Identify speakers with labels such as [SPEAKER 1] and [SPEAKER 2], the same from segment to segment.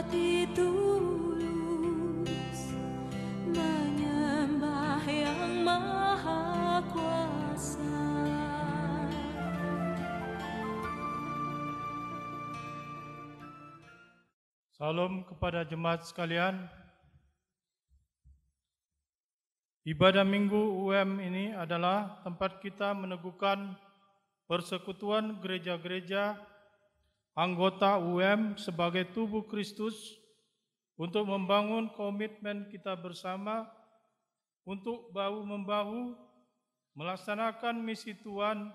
[SPEAKER 1] hati tulus menyembah yang maha kuasa.
[SPEAKER 2] Salam kepada jemaat sekalian. Ibadah Minggu UM ini adalah tempat kita meneguhkan persekutuan gereja-gereja anggota UM sebagai tubuh Kristus untuk membangun komitmen kita bersama untuk bahu-membahu melaksanakan misi Tuhan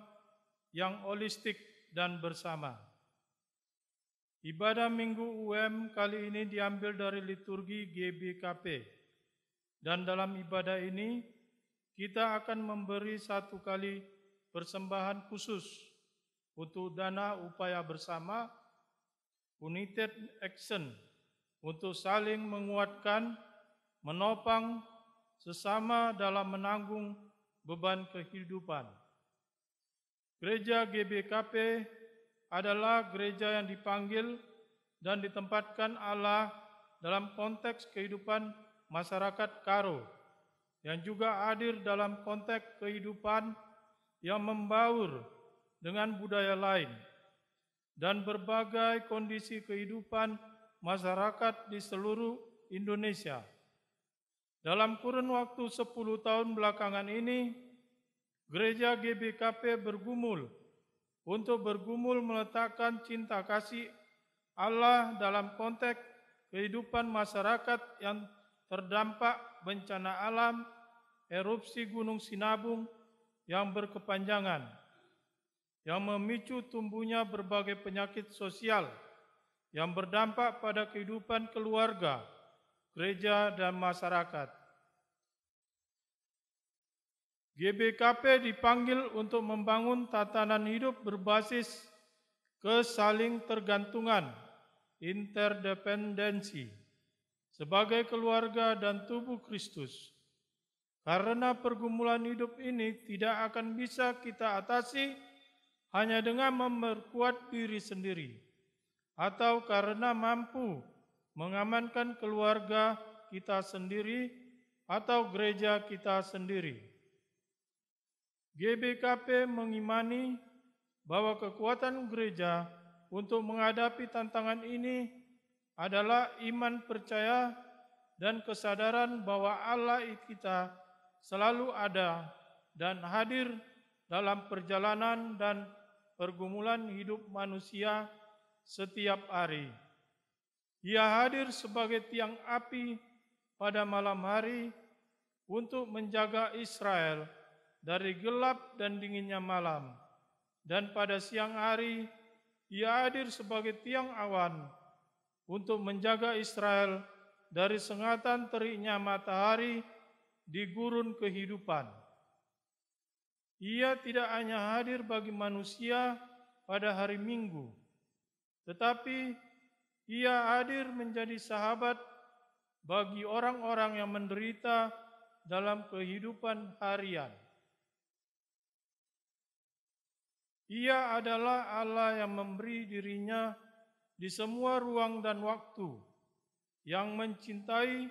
[SPEAKER 2] yang holistik dan bersama. Ibadah Minggu UM kali ini diambil dari liturgi GBKP. Dan dalam ibadah ini, kita akan memberi satu kali persembahan khusus untuk dana upaya bersama, United Action, untuk saling menguatkan, menopang sesama dalam menanggung beban kehidupan. Gereja GBKP adalah gereja yang dipanggil dan ditempatkan Allah dalam konteks kehidupan masyarakat Karo, yang juga hadir dalam konteks kehidupan yang membaur dengan budaya lain dan berbagai kondisi kehidupan masyarakat di seluruh Indonesia. Dalam kurun waktu 10 tahun belakangan ini, gereja GBKP bergumul meletakkan cinta kasih Allah dalam konteks kehidupan masyarakat yang terdampak bencana alam, erupsi Gunung Sinabung yang berkepanjangan, yang memicu tumbuhnya berbagai penyakit sosial yang berdampak pada kehidupan keluarga, gereja, dan masyarakat. GBKP dipanggil untuk membangun tatanan hidup berbasis kesaling tergantungan, interdependensi, sebagai keluarga dan tubuh Kristus. Karena pergumulan hidup ini tidak akan bisa kita atasi hanya dengan memperkuat diri sendiri, atau karena mampu mengamankan keluarga kita sendiri atau gereja kita sendiri. GBKP mengimani bahwa kekuatan gereja untuk menghadapi tantangan ini adalah iman percaya dan kesadaran bahwa Allah kita selalu ada dan hadir dalam perjalanan dan pergumulan hidup manusia setiap hari. Ia hadir sebagai tiang api pada malam hari untuk menjaga Israel dari gelap dan dinginnya malam, dan pada siang hari Ia hadir sebagai tiang awan untuk menjaga Israel dari sengatan teriknya matahari di gurun kehidupan. Ia tidak hanya hadir bagi manusia pada hari Minggu, tetapi Ia hadir menjadi sahabat bagi orang-orang yang menderita dalam kehidupan harian. Ia adalah Allah yang memberi dirinya di semua ruang dan waktu, yang mencintai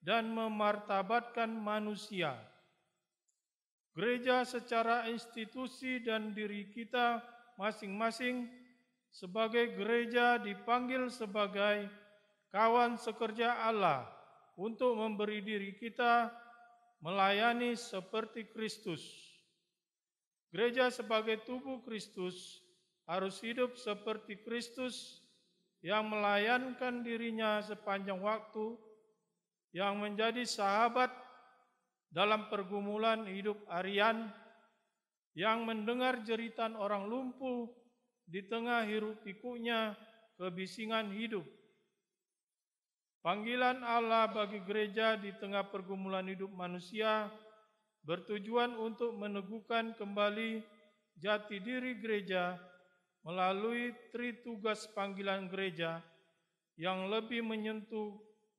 [SPEAKER 2] dan memartabatkan manusia. Gereja secara institusi dan diri kita masing-masing sebagai gereja dipanggil sebagai kawan sekerja Allah untuk memberi diri kita melayani seperti Kristus. Gereja sebagai tubuh Kristus harus hidup seperti Kristus yang melayankan dirinya sepanjang waktu, yang menjadi sahabat dalam pergumulan hidup harian, yang mendengar jeritan orang lumpuh di tengah hiruk-pikuknya kebisingan hidup. Panggilan Allah bagi gereja di tengah pergumulan hidup manusia bertujuan untuk meneguhkan kembali jati diri gereja melalui tritugas panggilan gereja yang lebih menyentuh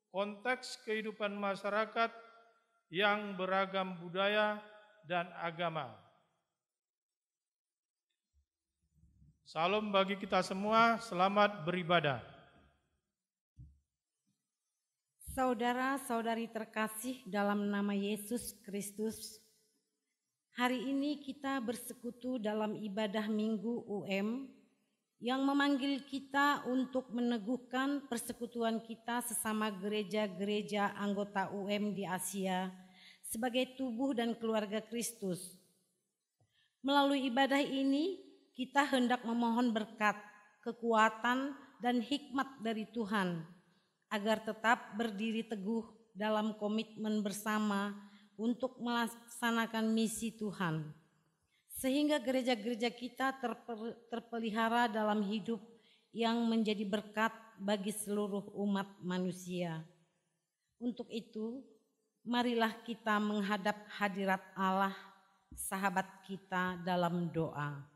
[SPEAKER 2] konteks kehidupan masyarakat yang beragam budaya dan agama. Salam bagi kita semua, selamat beribadah.
[SPEAKER 3] Saudara-saudari terkasih dalam nama Yesus Kristus, hari ini kita bersekutu dalam ibadah Minggu UM yang memanggil kita untuk meneguhkan persekutuan kita sesama gereja-gereja anggota UM di Asia sebagai tubuh dan keluarga Kristus. Melalui ibadah ini, kita hendak memohon berkat, kekuatan, dan hikmat dari Tuhan agar tetap berdiri teguh dalam komitmen bersama untuk melaksanakan misi Tuhan. Sehingga gereja-gereja kita terpelihara dalam hidup yang menjadi berkat bagi seluruh umat manusia. Untuk itu, marilah kita menghadap hadirat Allah, sahabat kita dalam doa.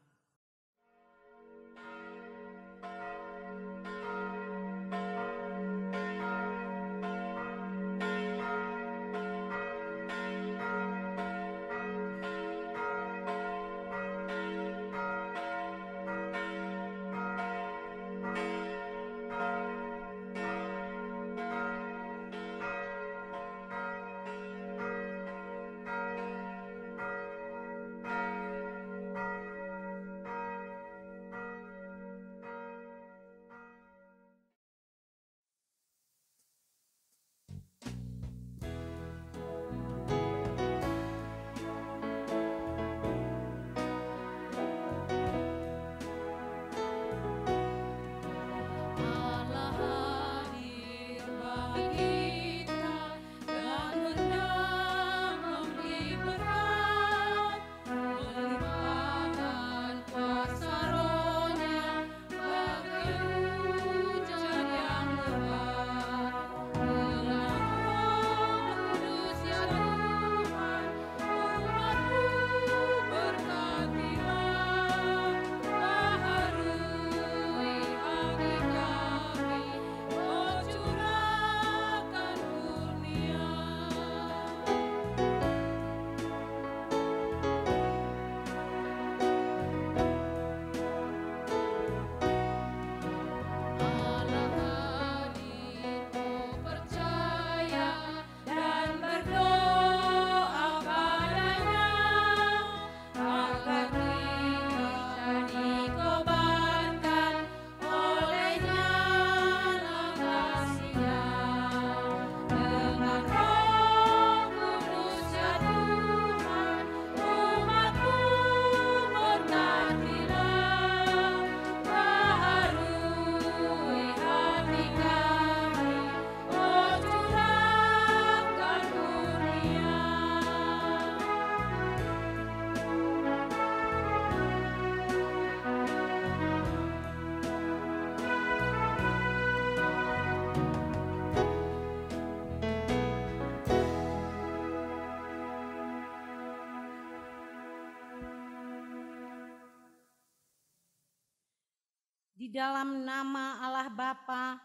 [SPEAKER 3] Di dalam nama Allah Bapa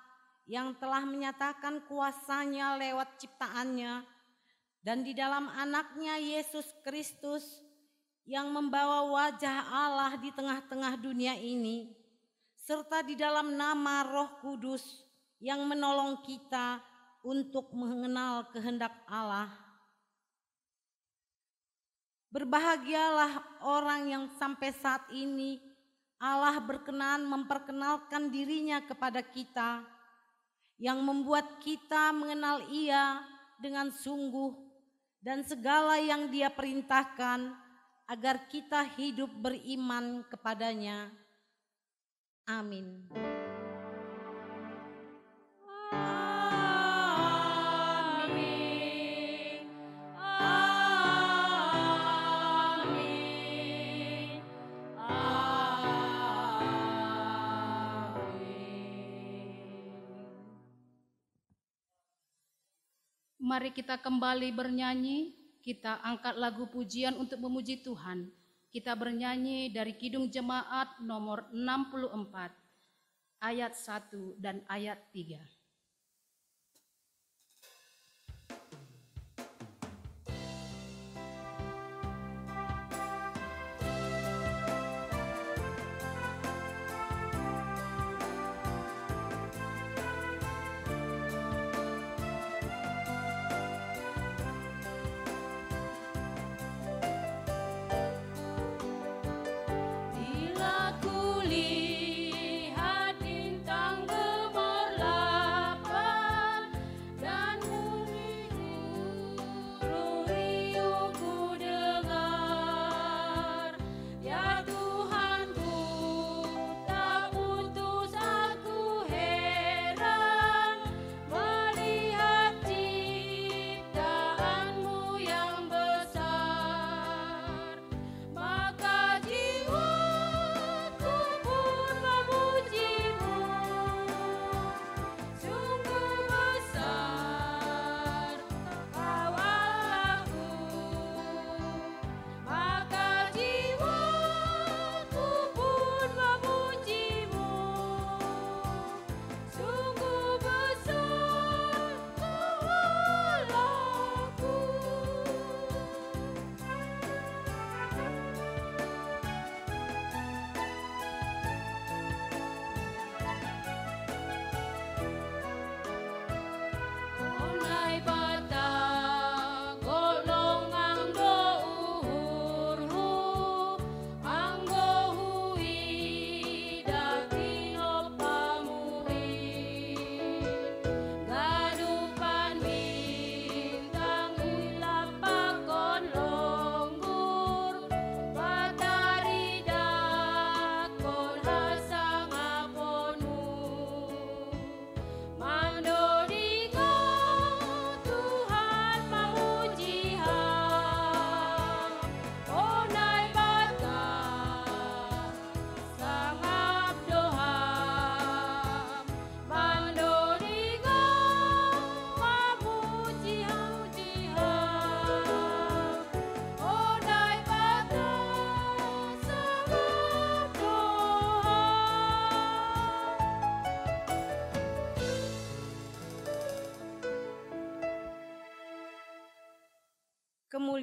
[SPEAKER 3] yang telah menyatakan kuasa-Nya lewat ciptaannya, dan di dalam Anak-Nya Yesus Kristus yang membawa wajah Allah di tengah-tengah dunia ini, serta di dalam nama Roh Kudus yang menolong kita untuk mengenal kehendak Allah. Berbahagialah orang yang sampai saat ini Allah berkenan memperkenalkan dirinya kepada kita, yang membuat kita mengenal Ia dengan sungguh dan segala yang Dia perintahkan agar kita hidup beriman kepadanya. Amin.
[SPEAKER 4] Mari kita kembali bernyanyi, kita angkat lagu pujian untuk memuji Tuhan. Kita bernyanyi dari Kidung Jemaat nomor 64, ayat 1 dan ayat 3.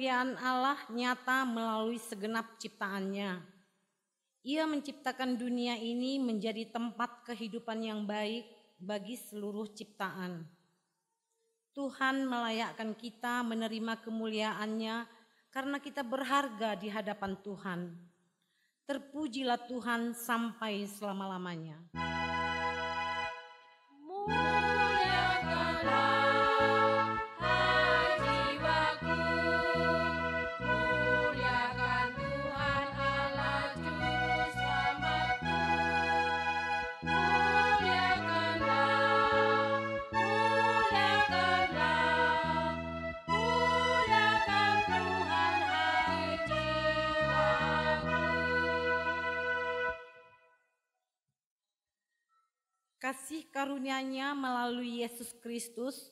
[SPEAKER 3] kemuliaan Allah nyata melalui segenap ciptaannya. Ia menciptakan dunia ini menjadi tempat kehidupan yang baik bagi seluruh ciptaan. Tuhan melayakkan kita menerima kemuliaannya karena kita berharga di hadapan Tuhan. Terpujilah Tuhan sampai selama-lamanya. Kasih karunia-Nya melalui Yesus Kristus,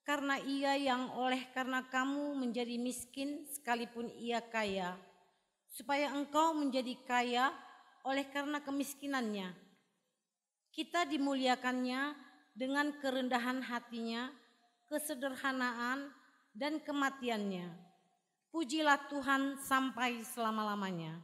[SPEAKER 3] karena Ia yang oleh karena kamu menjadi miskin sekalipun Ia kaya, supaya engkau menjadi kaya oleh karena kemiskinannya. Kita dimuliakannya dengan kerendahan hatinya, kesederhanaan, dan kematiannya. Pujilah Tuhan sampai selama-lamanya.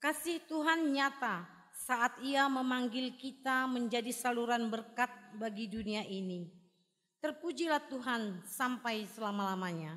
[SPEAKER 3] Kasih Tuhan nyata saat Ia memanggil kita menjadi saluran berkat bagi dunia ini. Terpujilah Tuhan sampai selama-lamanya.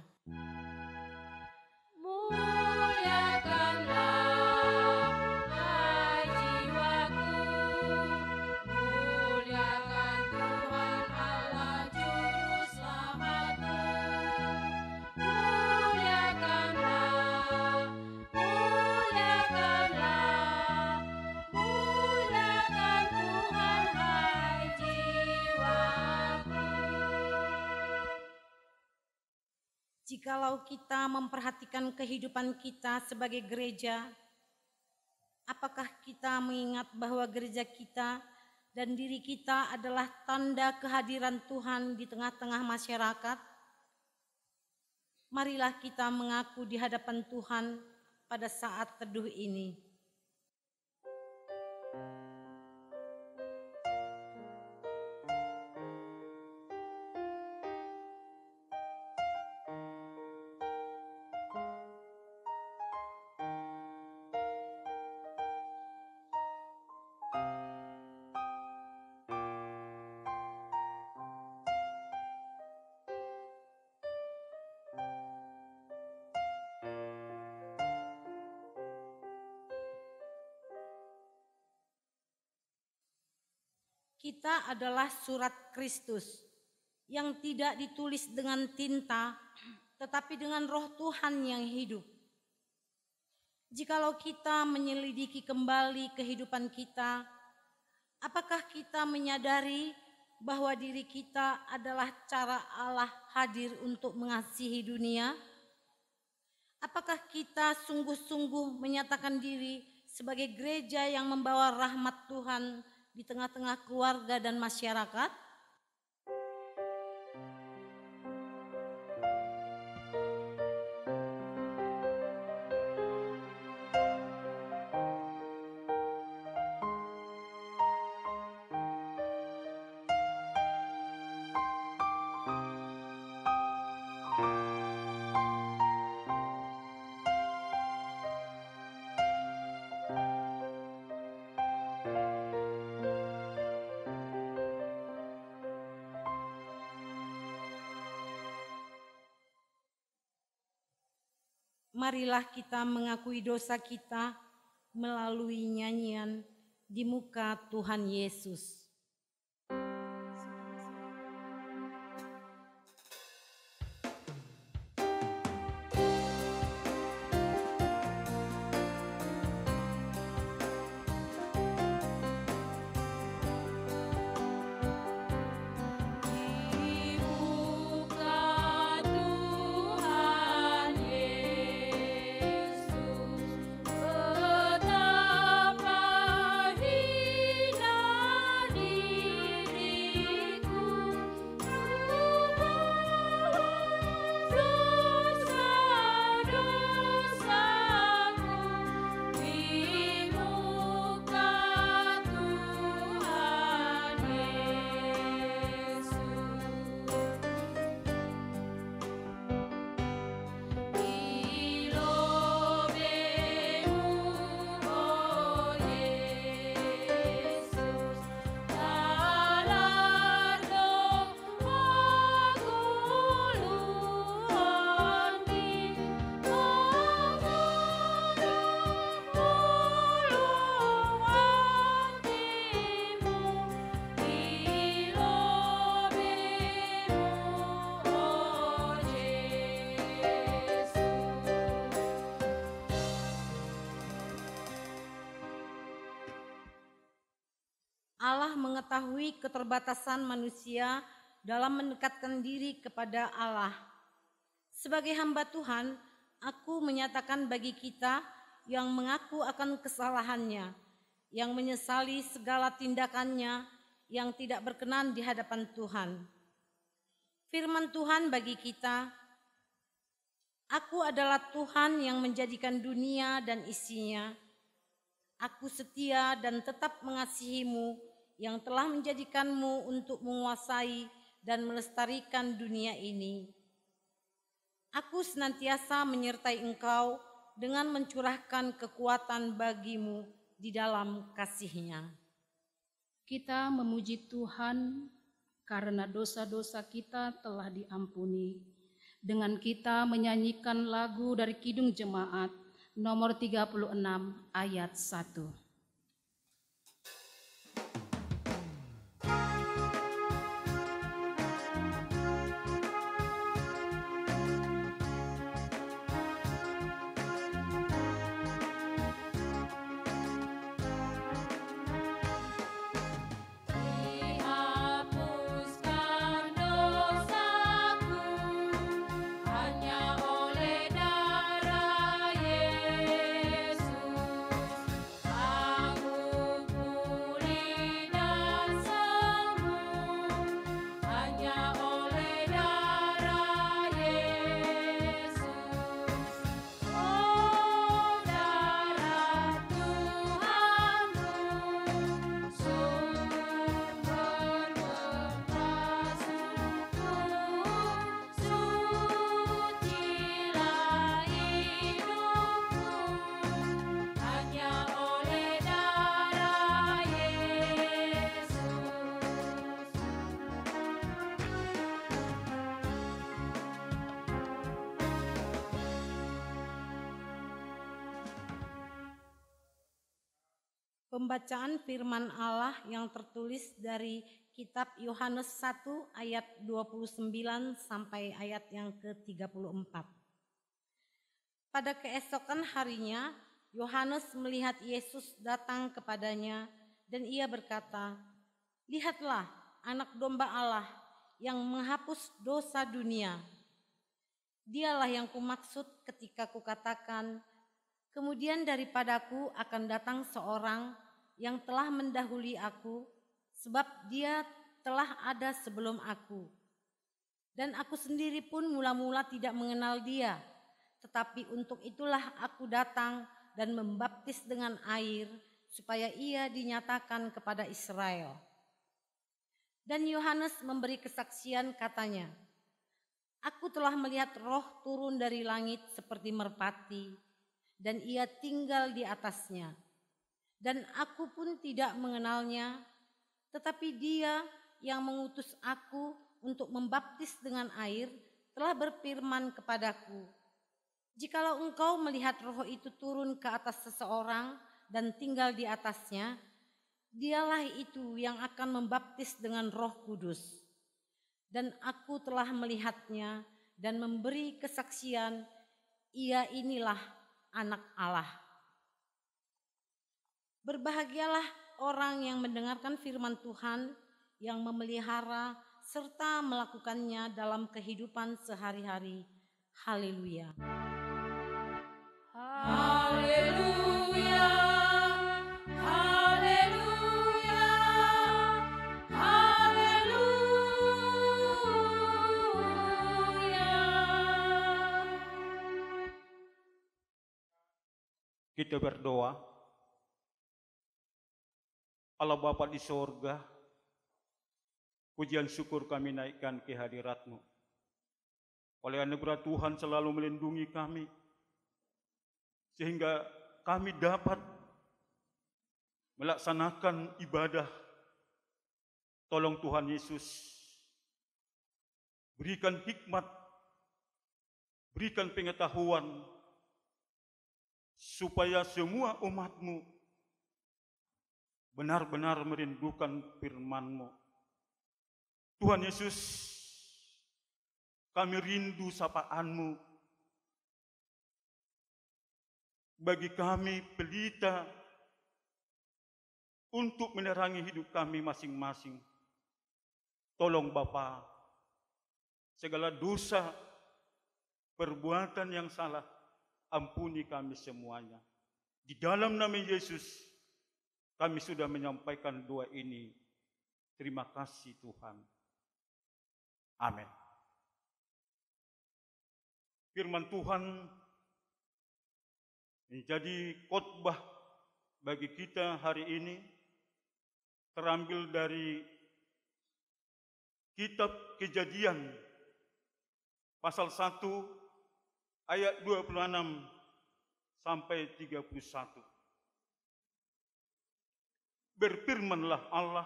[SPEAKER 3] Jikalau kita memperhatikan kehidupan kita sebagai gereja, apakah kita mengingat bahwa gereja kita dan diri kita adalah tanda kehadiran Tuhan di tengah-tengah masyarakat? Marilah kita mengaku di hadapan Tuhan pada saat teduh ini. Kita adalah surat Kristus yang tidak ditulis dengan tinta, tetapi dengan Roh Tuhan yang hidup. Jikalau kita menyelidiki kembali kehidupan kita, apakah kita menyadari bahwa diri kita adalah cara Allah hadir untuk mengasihi dunia? Apakah kita sungguh-sungguh menyatakan diri sebagai gereja yang membawa rahmat Tuhan di tengah-tengah keluarga dan masyarakat? Marilah kita mengakui dosa kita melalui nyanyian di muka Tuhan Yesus.
[SPEAKER 1] Di muka Tuhan Yesus.
[SPEAKER 3] mengetahui keterbatasan manusia dalam mendekatkan diri kepada Allah. Sebagai hamba Tuhan, aku menyatakan bagi kita yang mengaku akan kesalahannya, yang menyesali segala tindakannya yang tidak berkenan di hadapan Tuhan. Firman Tuhan bagi kita, "Aku adalah Tuhan yang menjadikan dunia dan isinya. Aku setia dan tetap mengasihimu, yang telah menjadikanmu untuk menguasai dan melestarikan dunia ini. Aku senantiasa menyertai engkau dengan mencurahkan kekuatan bagimu di dalam kasih-Nya."
[SPEAKER 4] Kita memuji Tuhan karena dosa-dosa kita telah diampuni. Dengan kita menyanyikan lagu dari Kidung Jemaat nomor 36 ayat 1.
[SPEAKER 1] Dihapuskan dosaku hanya oleh darah Yesus. Aku pulih dan sembuh hanya oleh darah Yesus. Oh, darah Tuhanku, sumber berpasungku, sucilah hidupku hanya oleh darah Yesus.
[SPEAKER 3] Pembacaan firman Allah yang tertulis dari kitab Yohanes 1 ayat 29 sampai ayat yang ke-34. Pada keesokan harinya, Yohanes melihat Yesus datang kepadanya dan ia berkata, "Lihatlah anak domba Allah yang menghapus dosa dunia. Dialah yang kumaksud ketika kukatakan, kemudian daripadaku akan datang seorang yang telah mendahului aku, sebab dia telah ada sebelum aku. Dan aku sendiri pun mula-mula tidak mengenal dia, tetapi untuk itulah aku datang dan membaptis dengan air, supaya ia dinyatakan kepada Israel." Dan Yohanes memberi kesaksian katanya, "Aku telah melihat Roh turun dari langit seperti merpati, dan ia tinggal di atasnya. Dan aku pun tidak mengenalnya, tetapi dia yang mengutus aku untuk membaptis dengan air telah berfirman kepadaku, jikalau engkau melihat Roh itu turun ke atas seseorang dan tinggal di atasnya, dialah itu yang akan membaptis dengan Roh Kudus. Dan aku telah melihatnya dan memberi kesaksian, ia inilah Anak Allah." Berbahagialah orang yang mendengarkan firman Tuhan, yang memelihara serta melakukannya dalam kehidupan sehari-hari. Haleluya.
[SPEAKER 1] Haleluya, haleluya, haleluya.
[SPEAKER 5] Kita berdoa. Allah Bapa di sorga, pujian syukur kami naikkan ke hadirat-Mu. Oleh anugerah Tuhan selalu melindungi kami, sehingga kami dapat melaksanakan ibadah. Tolong Tuhan Yesus, berikan hikmat, berikan pengetahuan, supaya semua umat-Mu benar-benar merindukan firman-Mu. Tuhan Yesus, kami rindu sapaan-Mu. Bagi kami pelita untuk menerangi hidup kami masing-masing. Tolong Bapa, segala dosa, perbuatan yang salah, ampuni kami semuanya. Di dalam nama Yesus, kami sudah menyampaikan doa ini. Terima kasih Tuhan. Amin. Firman Tuhan menjadi khotbah bagi kita hari ini terambil dari kitab Kejadian pasal 1 ayat 26 sampai 31. Berfirmanlah Allah,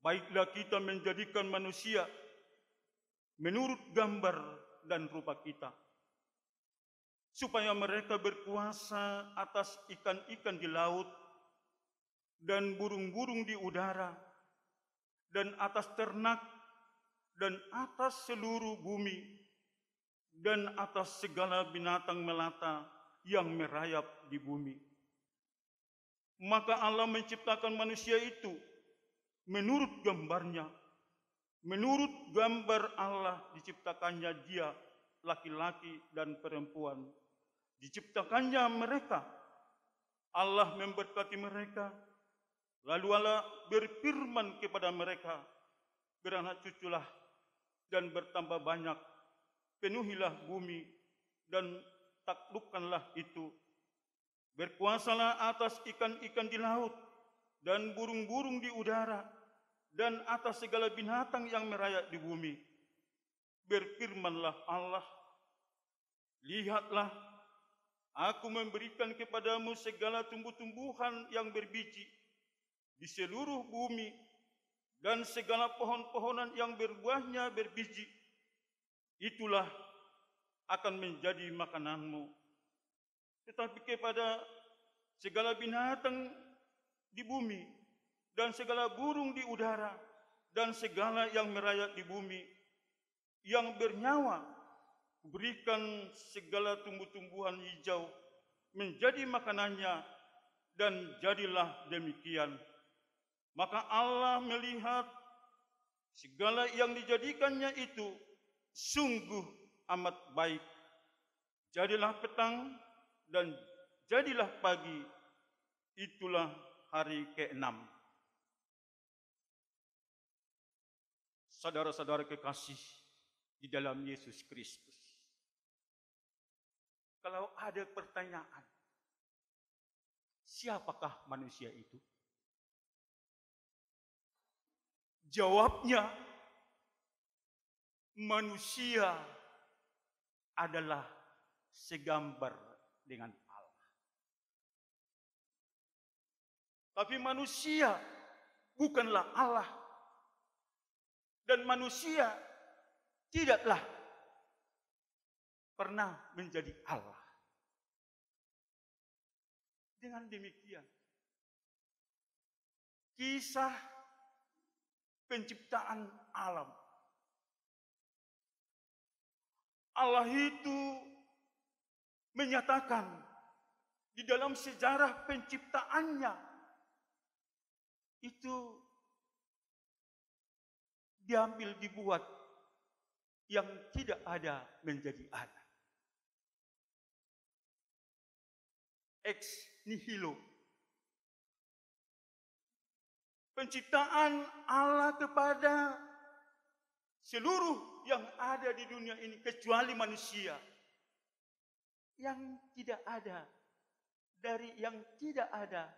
[SPEAKER 5] baiklah kita menjadikan manusia menurut gambar dan rupa kita, supaya mereka berkuasa atas ikan-ikan di laut dan burung-burung di udara dan atas ternak dan atas seluruh bumi dan atas segala binatang melata yang merayap di bumi. Maka Allah menciptakan manusia itu menurut gambarnya. Menurut gambar Allah diciptakannya dia, laki-laki dan perempuan. Diciptakannya mereka. Allah memberkati mereka. Lalu Allah berfirman kepada mereka, beranak cuculah dan bertambah banyak. Penuhilah bumi dan taklukkanlah itu. Berkuasalah atas ikan-ikan di laut dan burung-burung di udara dan atas segala binatang yang merayap di bumi. Berfirmanlah Allah, lihatlah, aku memberikan kepadamu segala tumbuh-tumbuhan yang berbiji di seluruh bumi dan segala pohon-pohonan yang berbuahnya berbiji. Itulah akan menjadi makananmu. Tetapi kepada segala binatang di bumi dan segala burung di udara dan segala yang merayap di bumi yang bernyawa, berikan segala tumbuh-tumbuhan hijau menjadi makanannya, dan jadilah demikian. Maka Allah melihat segala yang dijadikannya itu sungguh amat baik. Jadilah petang dan jadilah pagi, itulah hari ke-6. Saudara-saudara kekasih di dalam Yesus Kristus, kalau ada pertanyaan, siapakah manusia itu? Jawabnya, manusia adalah segambar dengan Allah. Tapi manusia bukanlah Allah. Dan manusia tidaklah pernah menjadi Allah. Dengan demikian, kisah penciptaan alam, Allah itu menyatakan di dalam sejarah penciptaannya itu diambil, dibuat yang tidak ada menjadi ada. Ex nihilo. Penciptaan Allah kepada seluruh yang ada di dunia ini kecuali manusia. Yang tidak ada, dari yang tidak ada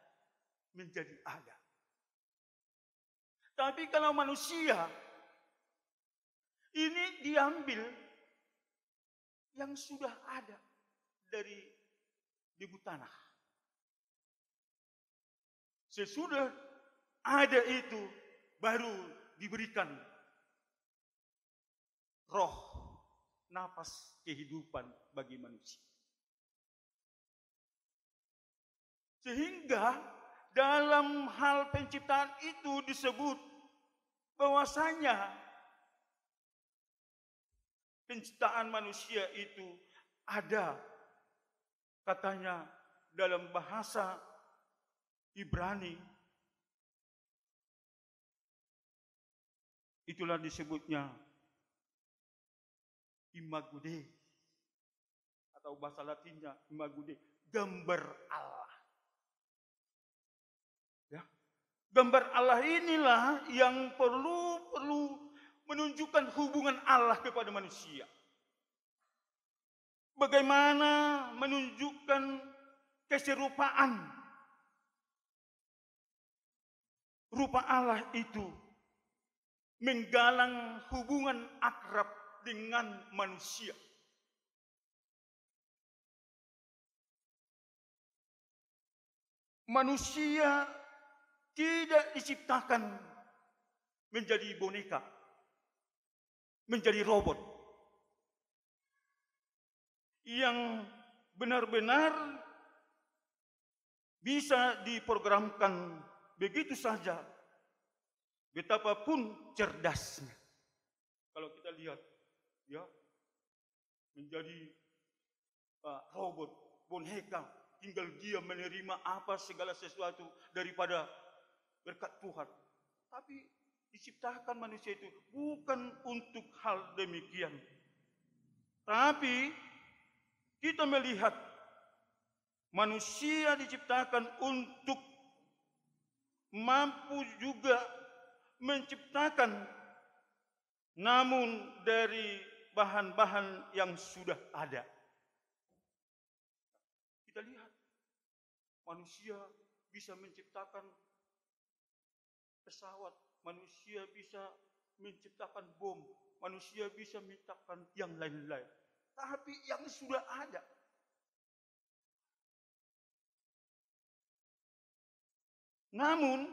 [SPEAKER 5] menjadi ada. Tapi kalau manusia ini diambil yang sudah ada dari debu tanah. Sesudah ada itu baru diberikan roh, nafas kehidupan bagi manusia. Sehingga dalam hal penciptaan itu disebut bahwasanya penciptaan manusia itu ada, katanya dalam bahasa Ibrani, Itulah disebutnya imago Dei, atau bahasa Latinnya imago Dei, gambar Allah. Ya. Gambar Allah inilah yang perlu menunjukkan hubungan Allah kepada manusia. Bagaimana menunjukkan keserupaan rupa Allah itu menggalang hubungan akrab dengan manusia. Manusia tidak diciptakan menjadi boneka, menjadi robot yang benar-benar bisa diprogramkan begitu saja, betapapun cerdasnya. Kalau kita lihat, ya, menjadi robot, boneka, tinggal dia menerima apa segala sesuatu daripada berkat Tuhan. Tapi diciptakan manusia itu bukan untuk hal demikian. Tapi kita melihat manusia diciptakan untuk mampu juga menciptakan, namun dari bahan-bahan yang sudah ada. Kita lihat, manusia bisa menciptakan pesawat, manusia bisa menciptakan bom, manusia bisa menciptakan yang lain-lain. Tapi yang sudah ada. Namun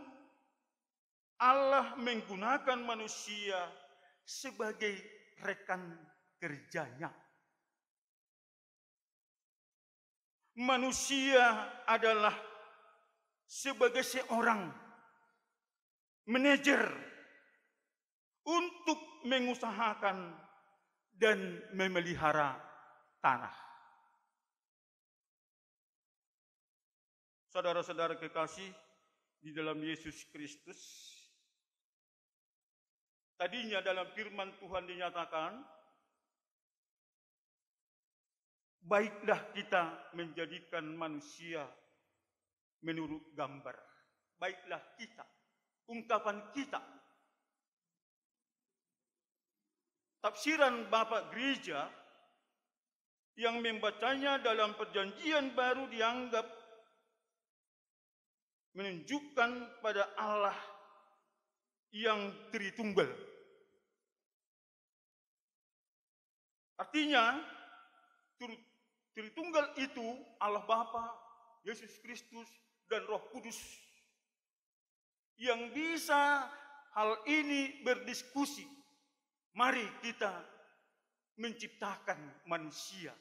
[SPEAKER 5] Allah menggunakan manusia sebagai rekan kerjanya. Manusia adalah sebagai seorang manajer untuk mengusahakan dan memelihara tanah. Saudara-saudara kekasih di dalam Yesus Kristus, tadinya dalam firman Tuhan dinyatakan, baiklah kita menjadikan manusia menurut gambar. Baiklah kita, ungkapan kita. Tafsiran Bapak Gereja yang membacanya dalam Perjanjian Baru dianggap menunjukkan pada Allah yang Tritunggal. Artinya, Tritunggal itu Allah Bapa, Yesus Kristus, dan Roh Kudus yang bisa hal ini berdiskusi. Mari kita menciptakan manusia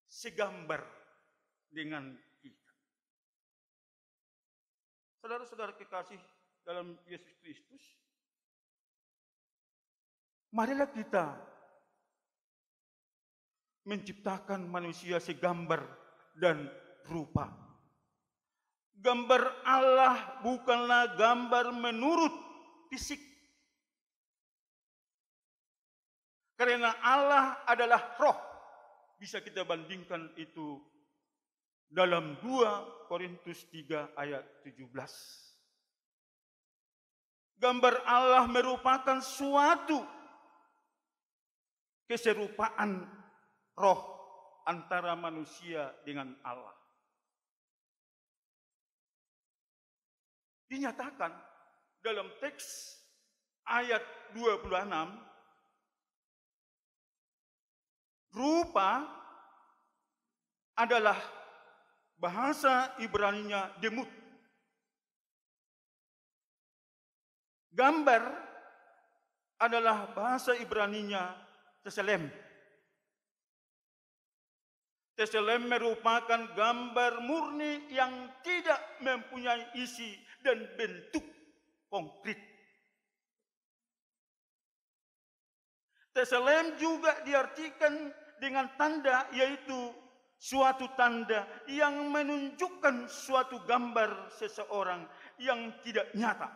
[SPEAKER 5] segambar dengan kita. Saudara-saudara kekasih dalam Yesus Kristus, marilah kita menciptakan manusia segambar dan rupa. Gambar Allah bukanlah gambar menurut fisik. Karena Allah adalah roh. Bisa kita bandingkan itu dalam 2 Korintus 3 ayat 17. Gambar Allah merupakan suatu keserupaan roh antara manusia dengan Allah. Dinyatakan dalam teks ayat 26, rupa adalah bahasa Ibraninya demut. Gambar adalah bahasa Ibraninya teselem. Teselem merupakan gambar murni yang tidak mempunyai isi dan bentuk konkret. Teselem juga diartikan dengan tanda, yaitu suatu tanda yang menunjukkan suatu gambar seseorang yang tidak nyata.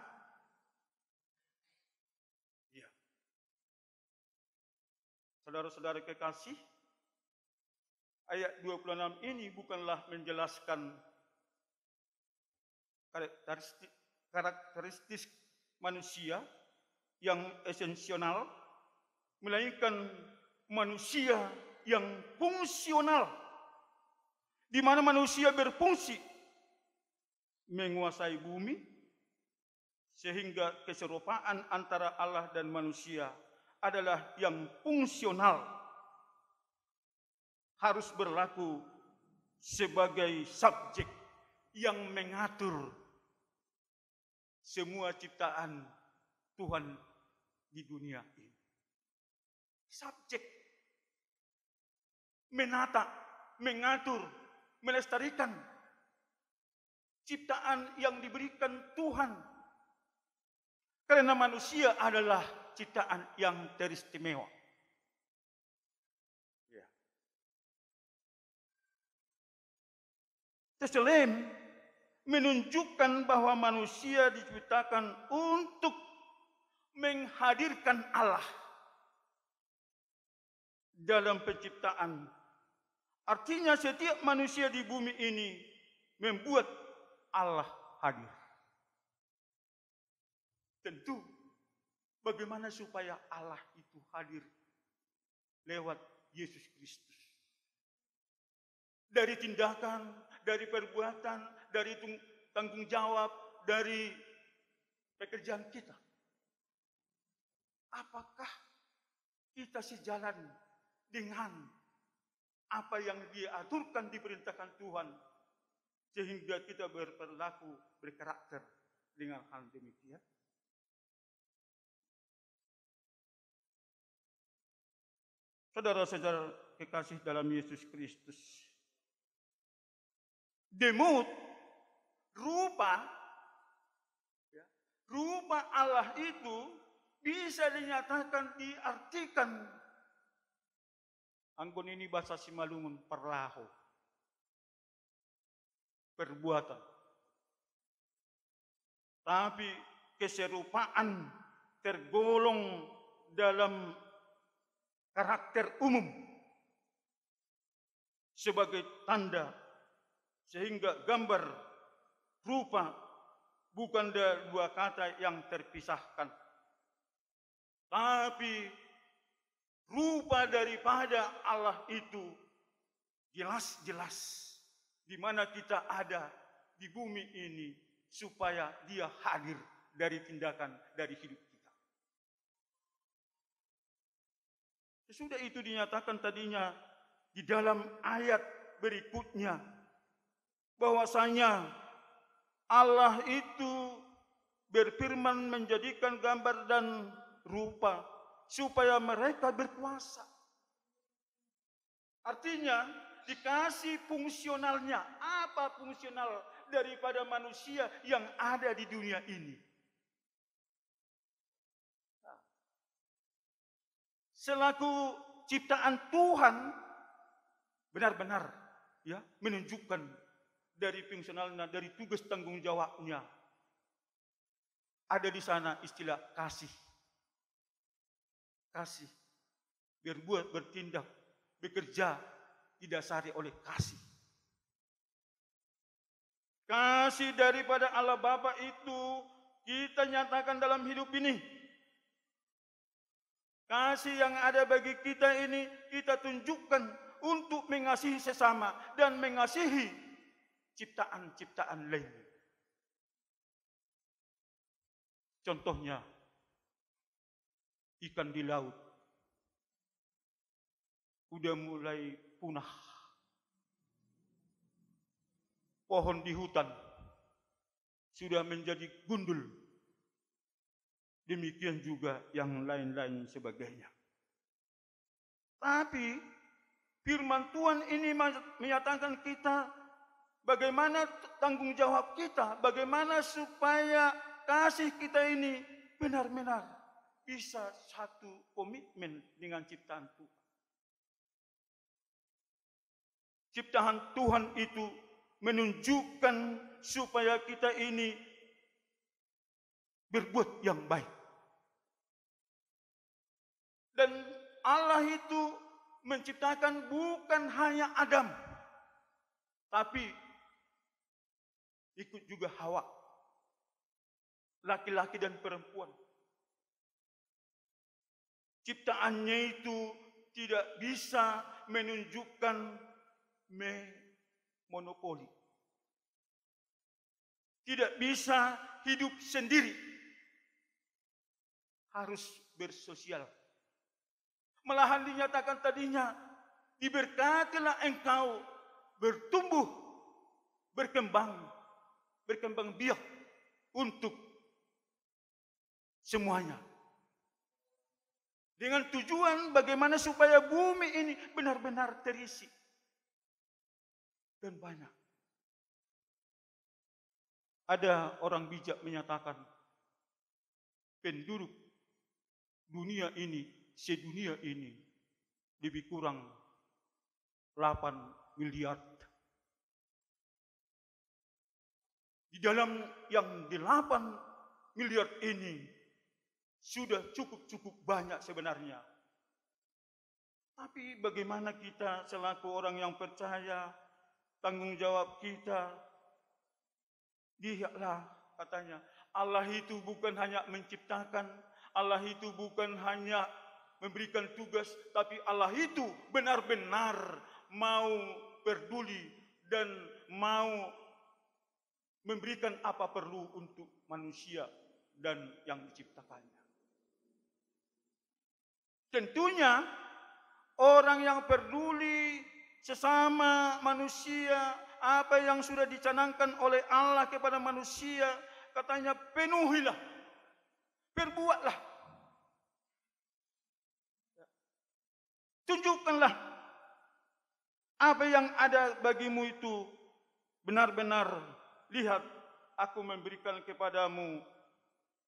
[SPEAKER 5] Saudara-saudara kekasih, ayat 26 ini bukanlah menjelaskan karakteristik manusia yang esensial, melainkan manusia yang fungsional, di mana manusia berfungsi menguasai bumi, sehingga keserupaan antara Allah dan manusia adalah yang fungsional, harus berlaku sebagai subjek yang mengatur semua ciptaan Tuhan di dunia ini. Subjek menata, mengatur, melestarikan ciptaan yang diberikan Tuhan. Karena manusia adalah ciptaan yang teristimewa. Ya. Tessalem menunjukkan bahwa manusia diciptakan untuk menghadirkan Allah dalam penciptaan. Artinya setiap manusia di bumi ini membuat Allah hadir. Tentu, bagaimana supaya Allah itu hadir? Lewat Yesus Kristus. Dari tindakan, dari perbuatan, dari tanggung jawab, dari pekerjaan kita. Apakah kita sejalan dengan apa yang diaturkan, diperintahkan Tuhan, sehingga kita berperilaku, berkarakter dengan hal demikian? Saudara-saudara kekasih dalam Yesus Kristus, demut, rupa Allah itu bisa dinyatakan, diartikan. Anggon ini bahasa Simalungun, perlaho, perbuatan. Tapi keserupaan tergolong dalam karakter umum sebagai tanda, sehingga gambar, rupa bukan dua kata yang terpisahkan, tapi rupa daripada Allah itu jelas-jelas di mana kita ada di bumi ini, supaya Dia hadir dari tindakan, dari hidup kita. Sesudah itu dinyatakan tadinya di dalam ayat berikutnya, bahwasanya Allah itu berfirman menjadikan gambar dan rupa supaya mereka berkuasa. Artinya dikasih fungsionalnya. Apa fungsional daripada manusia yang ada di dunia ini? Selaku ciptaan Tuhan, benar-benar ya menunjukkan dari fungsionalnya, dari tugas tanggung jawabnya. Ada di sana istilah kasih. Kasih, berbuat, bertindak, bekerja didasari oleh kasih. Kasih daripada Allah Bapa itu kita nyatakan dalam hidup ini. Kasih yang ada bagi kita ini kita tunjukkan untuk mengasihi sesama dan mengasihi ciptaan-ciptaan lain. Contohnya, ikan di laut sudah mulai punah. Pohon di hutan sudah menjadi gundul. Demikian juga yang lain-lain sebagainya. Tapi firman Tuhan ini menyatakan kita bagaimana tanggung jawab kita, bagaimana supaya kasih kita ini benar-benar bisa satu komitmen dengan ciptaan Tuhan. Ciptaan Tuhan itu menunjukkan supaya kita ini berbuat yang baik. Dan Allah itu menciptakan bukan hanya Adam, tapi ikut juga Hawa, laki-laki dan perempuan. Ciptaannya itu tidak bisa menunjukkan monopoli. Tidak bisa hidup sendiri. Harus bersosial. Malahan dinyatakan tadinya, diberkatilah engkau bertumbuh, berkembang biak untuk semuanya. Dengan tujuan bagaimana supaya bumi ini benar-benar terisi dan banyak. Ada orang bijak menyatakan penduduk dunia ini, sedunia ini lebih kurang 8 miliar. Di dalam yang 8 miliar ini sudah cukup banyak sebenarnya. Tapi bagaimana kita selaku orang yang percaya, tanggung jawab kita, lihatlah katanya, Allah itu bukan hanya menciptakan, Allah itu bukan hanya memberikan tugas, tapi Allah itu benar-benar mau peduli dan mau memberikan apa perlu untuk manusia dan yang diciptakannya. Tentunya orang yang peduli sesama manusia, apa yang sudah dicanangkan oleh Allah kepada manusia, katanya penuhilah, perbuatlah, tunjukkanlah apa yang ada bagimu itu benar-benar. Lihat, aku memberikan kepadamu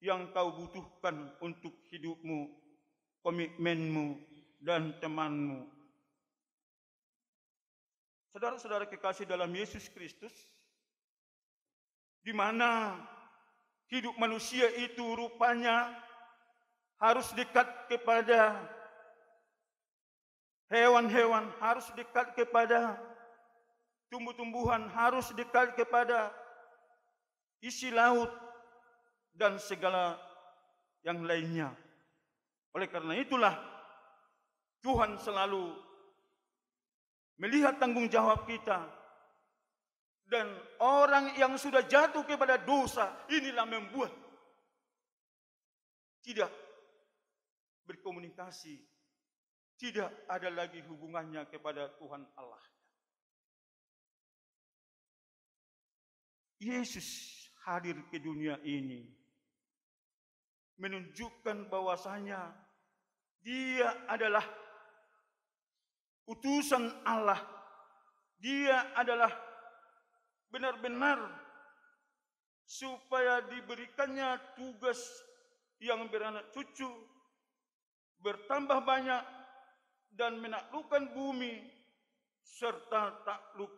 [SPEAKER 5] yang kau butuhkan untuk hidupmu, komitmenmu, dan temanmu. Saudara-saudara kekasih dalam Yesus Kristus, di mana hidup manusia itu rupanya harus dekat kepada hewan-hewan, harus dekat kepada tumbuh-tumbuhan, harus dekat kepada isi laut dan segala yang lainnya. Oleh karena itulah Tuhan selalu melihat tanggung jawab kita. Dan orang yang sudah jatuh kepada dosa, inilah membuat tidak berkomunikasi, tidak ada lagi hubungannya kepada Tuhan Allah. Yesus hadir ke dunia ini menunjukkan bahwasanya Dia adalah utusan Allah. Dia adalah benar-benar supaya diberikannya tugas yang beranak cucu, bertambah banyak dan menaklukkan bumi serta takluk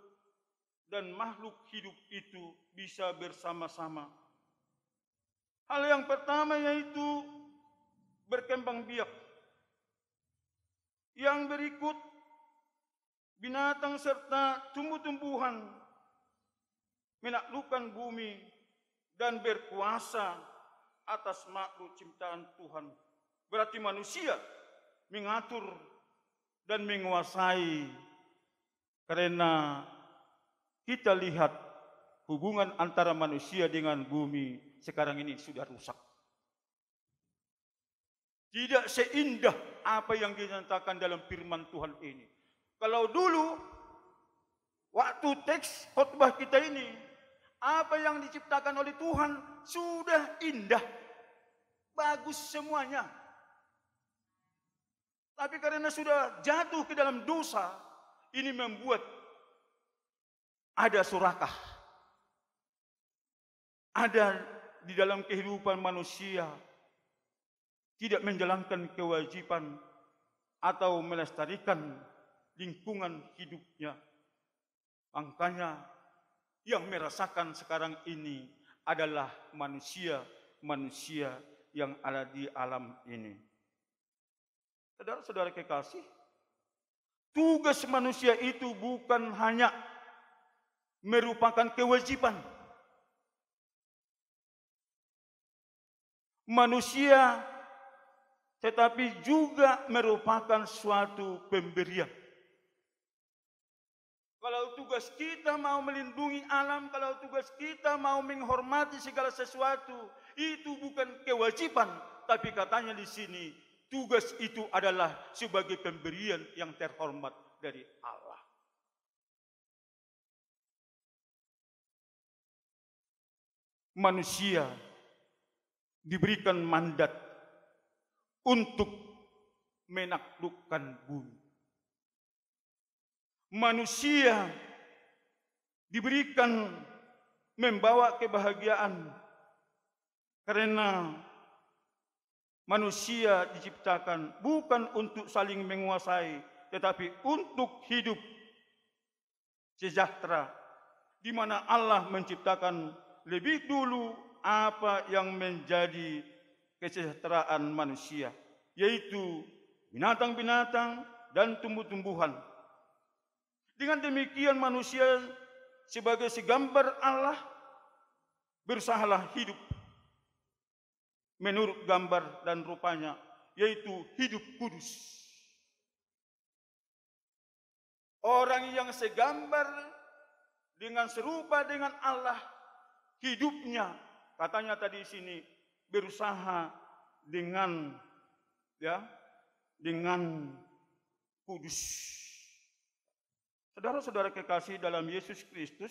[SPEAKER 5] dan makhluk hidup itu bisa bersama-sama. Hal yang pertama yaitu berkembang biak. Yang berikut binatang serta tumbuh-tumbuhan menaklukkan bumi dan berkuasa atas makhluk ciptaan Tuhan. Berarti manusia mengatur dan menguasai, karena kita lihat hubungan antara manusia dengan bumi sekarang ini sudah rusak. Tidak seindah apa yang dinyatakan dalam firman Tuhan ini. Kalau dulu waktu teks khotbah kita ini, apa yang diciptakan oleh Tuhan sudah indah, bagus semuanya. Tapi karena sudah jatuh ke dalam dosa, ini membuat ada surakah. Ada di dalam kehidupan manusia tidak menjalankan kewajiban atau melestarikan lingkungan hidupnya. Makanya yang merasakan sekarang ini adalah manusia yang ada di alam ini. Saudara-saudara kekasih, tugas manusia itu bukan hanya merupakan kewajiban. Manusia tetapi juga merupakan suatu pemberian. Kalau tugas kita mau melindungi alam, kalau tugas kita mau menghormati segala sesuatu, itu bukan kewajiban, tapi katanya di sini tugas itu adalah sebagai pemberian yang terhormat dari Allah. Manusia diberikan mandat untuk menaklukkan bumi. Manusia diberikan membawa kebahagiaan karena manusia diciptakan bukan untuk saling menguasai, tetapi untuk hidup sejahtera, di mana Allah menciptakan lebih dulu apa yang menjadi kesejahteraan manusia, yaitu binatang-binatang dan tumbuh-tumbuhan. Dengan demikian manusia sebagai segambar Allah berusahalah hidup menurut gambar dan rupanya, yaitu hidup kudus. Orang yang segambar dengan serupa dengan Allah, hidupnya katanya tadi di sini berusaha dengan kudus. Saudara-saudara kekasih dalam Yesus Kristus,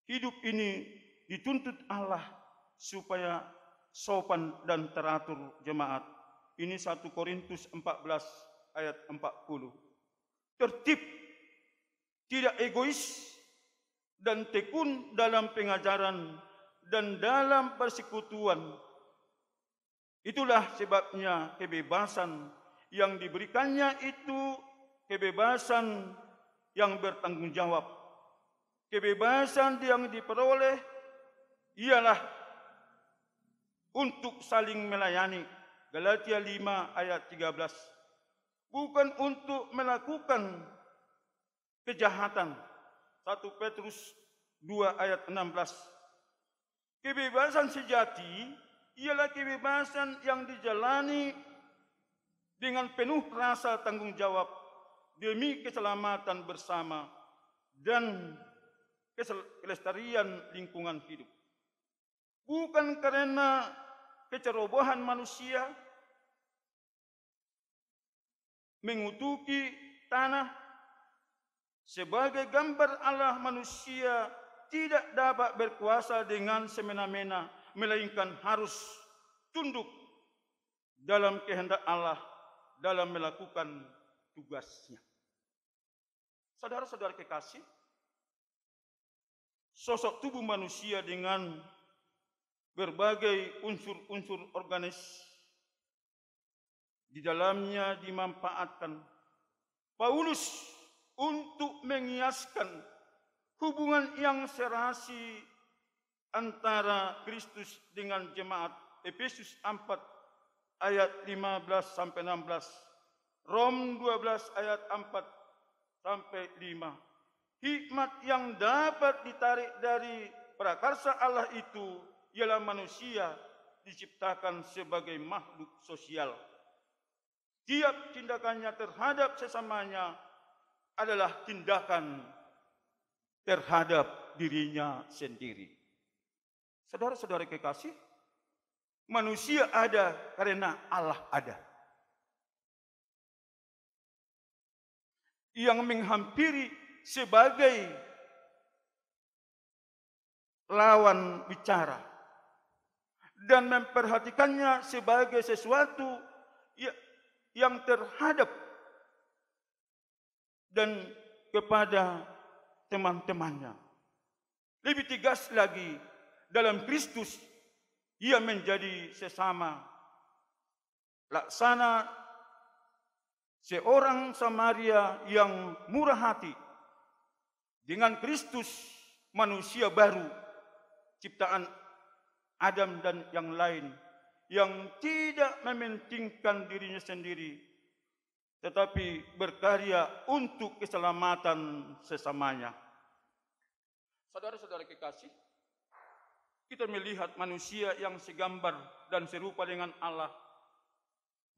[SPEAKER 5] hidup ini dituntut Allah supaya sopan dan teratur jemaat. Ini 1 Korintus 14 ayat 40. Tertib, tidak egois, dan tekun dalam pengajaran dan dalam persekutuan. Itulah sebabnya kebebasan yang diberikannya itu kebebasan yang bertanggung jawab. Kebebasan yang diperoleh ialah untuk saling melayani. Galatia 5 ayat 13. Bukan untuk melakukan kejahatan. 1 Petrus 2 ayat 16. Kebebasan sejati ialah kebebasan yang dijalani dengan penuh rasa tanggung jawab demi keselamatan bersama dan kelestarian lingkungan hidup. Bukan karena kecerobohan manusia mengutuki tanah. Sebagai gambar Allah, manusia tidak dapat berkuasa dengan semena-mena, melainkan harus tunduk dalam kehendak Allah dalam melakukan tugasnya. Saudara-saudara kekasih, sosok tubuh manusia dengan berbagai unsur-unsur organis di dalamnya dimanfaatkan Paulus untuk mengiaskan hubungan yang serasi antara Kristus dengan jemaat. Efesus 4 ayat 15 sampai 16, Rom 12 ayat 4 sampai 5. Hikmat yang dapat ditarik dari prakarsa Allah itu ialah manusia diciptakan sebagai makhluk sosial. Tiap tindakannya terhadap sesamanya adalah tindakan terhadap dirinya sendiri. Saudara-saudara kekasih, manusia ada karena Allah ada. Yang menghampiri sebagai lawan bicara dan memperhatikannya sebagai sesuatu yang terhadap dan kepada teman-temannya. Lebih tegas lagi, dalam Kristus ia menjadi sesama laksana seorang Samaria yang murah hati. Dengan Kristus manusia baru, ciptaan Adam dan yang lain, yang tidak mementingkan dirinya sendiri, tetapi berkarya untuk keselamatan sesamanya. Saudara-saudara kekasih, kita melihat manusia yang segambar dan serupa dengan Allah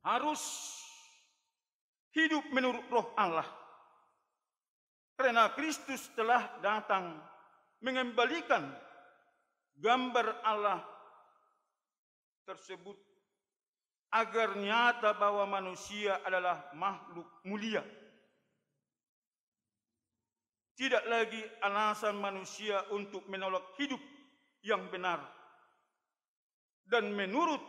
[SPEAKER 5] harus hidup menurut roh Allah. Karena Kristus telah datang mengembalikan gambar Allah tersebut agar nyata bahwa manusia adalah makhluk mulia. Tidak lagi alasan manusia untuk menolak hidup yang benar dan menurut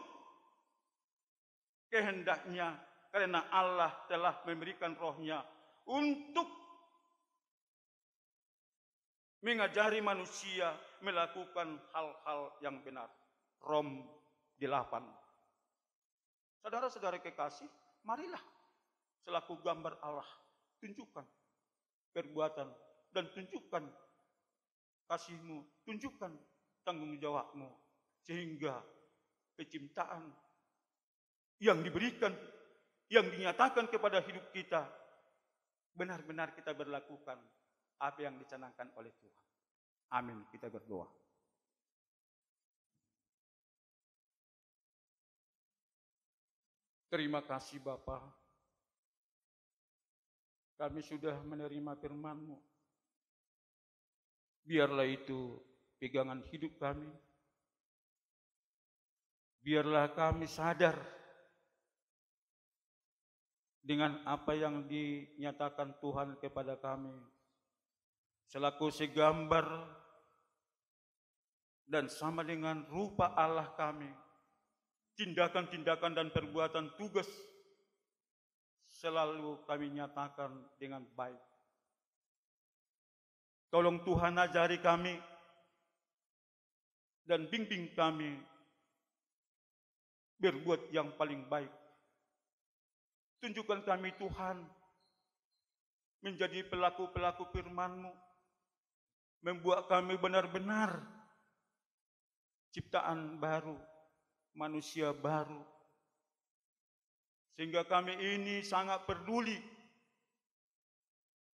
[SPEAKER 5] kehendaknya, karena Allah telah memberikan rohnya untuk mengajari manusia melakukan hal-hal yang benar. Rom 8. Saudara-saudara kekasih, marilah selaku gambar Allah tunjukkan perbuatan dan tunjukkan kasih-Mu, tunjukkan tanggung jawab-Mu, sehingga penciptaan yang diberikan, yang dinyatakan kepada hidup kita, benar-benar kita berlakukan apa yang dicanangkan oleh Tuhan. Amin. Kita berdoa. Terima kasih Bapa, kami sudah menerima firman-Mu. Biarlah itu pegangan hidup kami. Biarlah kami sadar dengan apa yang dinyatakan Tuhan kepada kami, selaku segambar dan sama dengan rupa Allah kami. Tindakan-tindakan dan perbuatan tugas selalu kami nyatakan dengan baik. Tolong Tuhan ajari kami dan bimbing kami berbuat yang paling baik. Tunjukkan kami Tuhan menjadi pelaku-pelaku firman-Mu, membuat kami benar-benar ciptaan baru, manusia baru, sehingga kami ini sangat peduli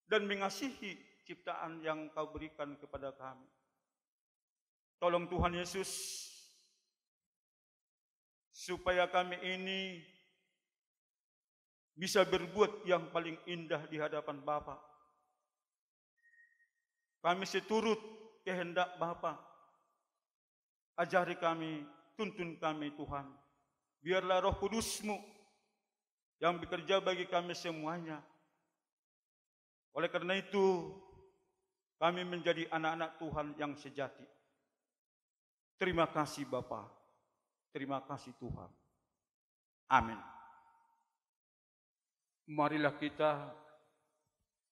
[SPEAKER 5] dan mengasihi ciptaan yang Kau berikan kepada kami. Tolong Tuhan Yesus, supaya kami ini bisa berbuat yang paling indah di hadapan Bapa. Kami seturut kehendak Bapa. Ajari kami, tuntun kami Tuhan. Biarlah Roh Kudus-Mu yang bekerja bagi kami semuanya. Oleh karena itu, kami menjadi anak-anak Tuhan yang sejati. Terima kasih Bapa. Terima kasih Tuhan. Amin. Marilah kita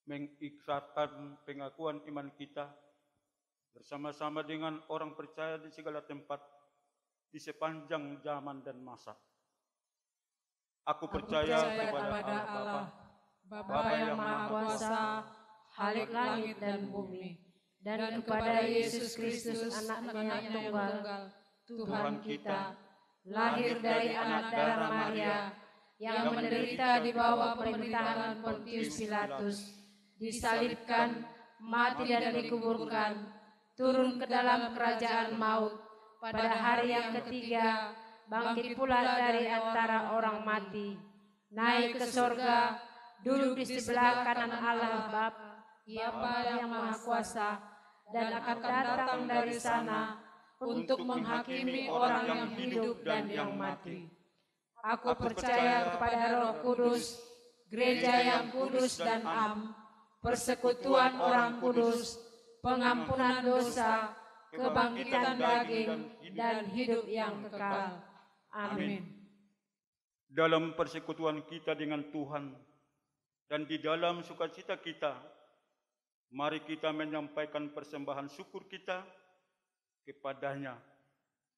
[SPEAKER 5] mengikrarkan pengakuan iman kita bersama-sama dengan orang percaya di segala tempat di sepanjang zaman dan masa. Aku percaya kepada Allah, Bapa yang Maha Kuasa, Khalik langit dan bumi,
[SPEAKER 1] dan kepada Yesus Kristus anaknya yang tunggal, Tuhan kita, lahir dari anak darah Maria, yang menderita di bawah pemerintahan Pontius Pilatus, disalibkan, mati dan dikuburkan, turun ke dalam kerajaan maut, pada hari yang ketiga, bangkit pula dari antara orang mati, naik ke sorga, duduk di sebelah kanan Allah Bapa yang Maha Kuasa, dan akan datang dari sana untuk menghakimi orang yang hidup dan yang mati. Aku percaya kepada Roh Kudus, gereja yang kudus dan am, persekutuan orang kudus, pengampunan dosa, kebangkitan daging, dan hidup yang kekal. Amin.
[SPEAKER 5] Dalam persekutuan kita dengan Tuhan dan di dalam sukacita kita, mari kita menyampaikan persembahan syukur kita kepadanya.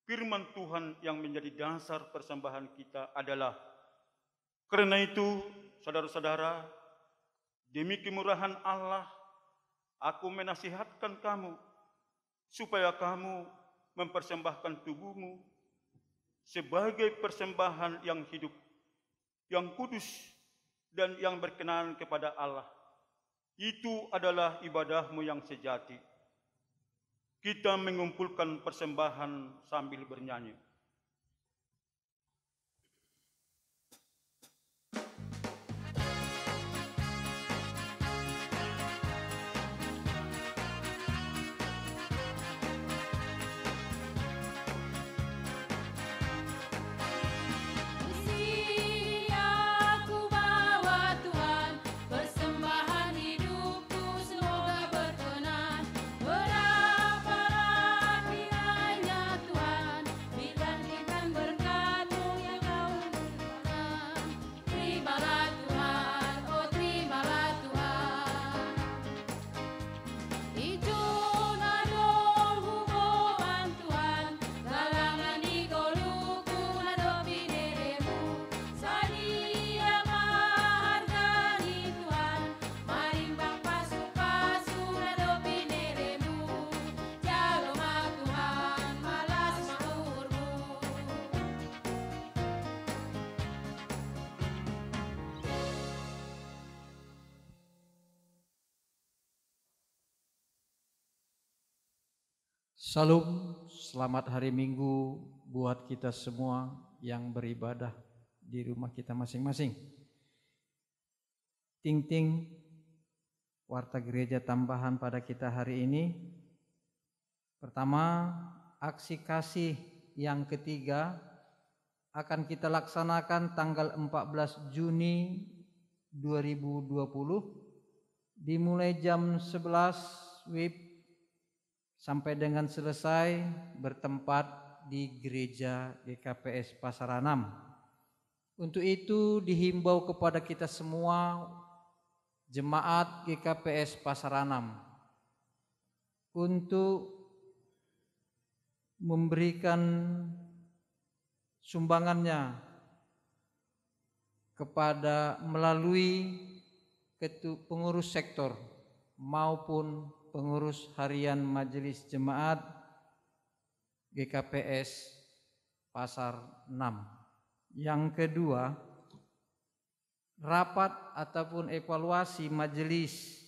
[SPEAKER 5] Firman Tuhan yang menjadi dasar persembahan kita adalah, karena itu, saudara-saudara, demi kemurahan Allah, aku menasihatkan kamu, supaya kamu mempersembahkan tubuhmu sebagai persembahan yang hidup, yang kudus, dan yang berkenan kepada Allah. Itu adalah ibadah-Mu yang sejati. Kita mengumpulkan persembahan sambil bernyanyi.
[SPEAKER 6] Salam, selamat hari Minggu buat kita semua yang beribadah di rumah kita masing-masing. Ting-ting, warta gereja tambahan pada kita hari ini. Pertama, aksi kasih yang ketiga akan kita laksanakan tanggal 14 Juni 2020 dimulai jam 11 WIB sampai dengan selesai bertempat di gereja GKPS Pasar 6. Untuk itu dihimbau kepada kita semua jemaat GKPS Pasar 6 untuk memberikan sumbangannya kepada melalui pengurus sektor maupun pengurus harian Majelis Jemaat GKPS Pasar 6. Yang kedua, rapat ataupun evaluasi majelis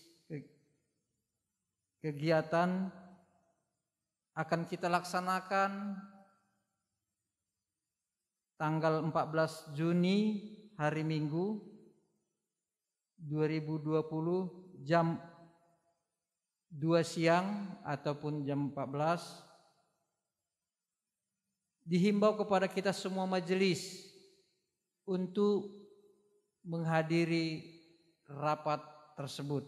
[SPEAKER 6] kegiatan akan kita laksanakan tanggal 14 Juni hari Minggu 2020 jam 2 siang ataupun jam 14. Dihimbau kepada kita semua majelis untuk menghadiri rapat tersebut.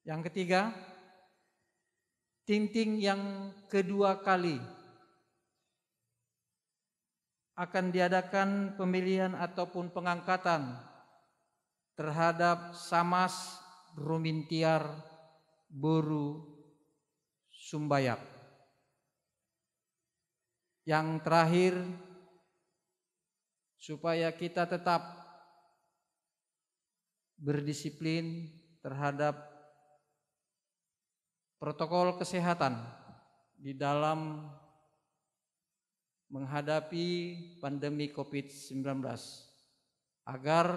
[SPEAKER 6] Yang ketiga, ting-ting yang kedua kali akan diadakan pemilihan ataupun pengangkatan terhadap Samas Rumintiar Boru Sumbayak. Yang terakhir, supaya kita tetap berdisiplin terhadap protokol kesehatan di dalam menghadapi pandemi COVID-19 agar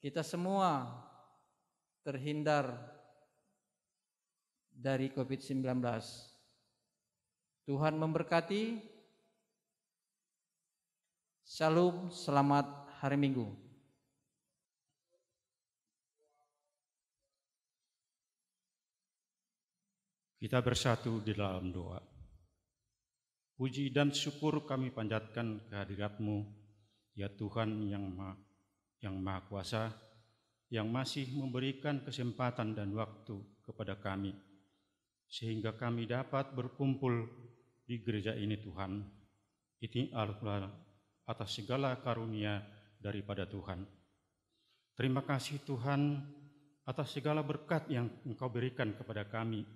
[SPEAKER 6] kita semua terhindar dari COVID-19. Tuhan memberkati. Shalom, selamat hari Minggu.
[SPEAKER 7] Kita bersatu di dalam doa. Puji dan syukur kami panjatkan kehadirat-Mu, ya Tuhan yang Maha Kuasa, yang masih memberikan kesempatan dan waktu kepada kami, sehingga kami dapat berkumpul di gereja ini Tuhan. Ini atas segala karunia daripada Tuhan. Terima kasih Tuhan atas segala berkat yang Engkau berikan kepada kami,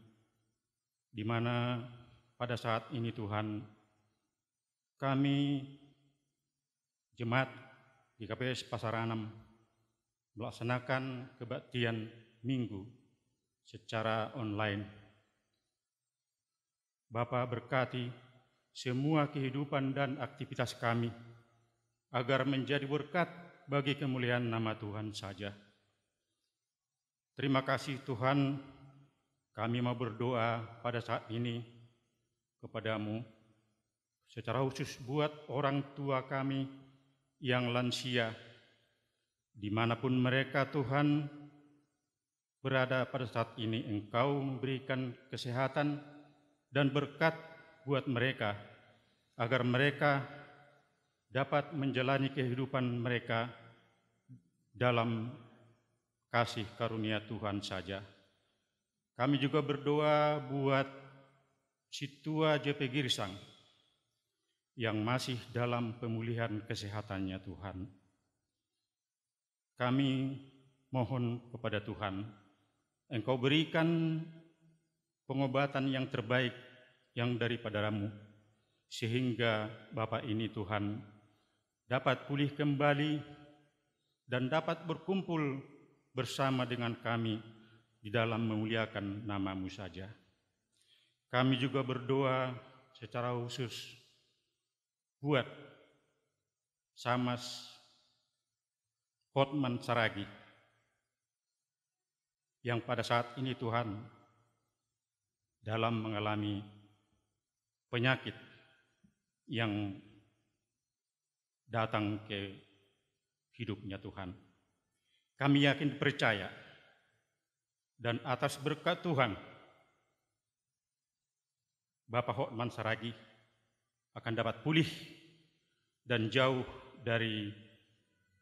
[SPEAKER 7] di mana pada saat ini Tuhan, kami jemaat GKPS Pasar 6 melaksanakan kebaktian Minggu secara online. Bapa berkati semua kehidupan dan aktivitas kami, agar menjadi berkat bagi kemuliaan nama Tuhan saja. Terima kasih Tuhan, kami mau berdoa pada saat ini kepadamu, secara khusus buat orang tua kami yang lansia, dimanapun mereka Tuhan berada pada saat ini. Engkau memberikan kesehatan dan berkat buat mereka, agar mereka dapat menjalani kehidupan mereka dalam kasih karunia Tuhan saja. Kami juga berdoa buat si tua JP Girsang yang masih dalam pemulihan kesehatannya Tuhan. Kami mohon kepada Tuhan, Engkau berikan pengobatan yang terbaik yang daripada-Mu, sehingga Bapak ini Tuhan dapat pulih kembali dan dapat berkumpul bersama dengan kami di dalam memuliakan nama-Mu saja. Kami juga berdoa secara khusus buat Samas Hotman Saragi yang pada saat ini Tuhan dalam mengalami penyakit yang datang ke hidupnya Tuhan. Kami yakin percaya dan atas berkat Tuhan, Bapak Hotman Saragi akan dapat pulih dan jauh dari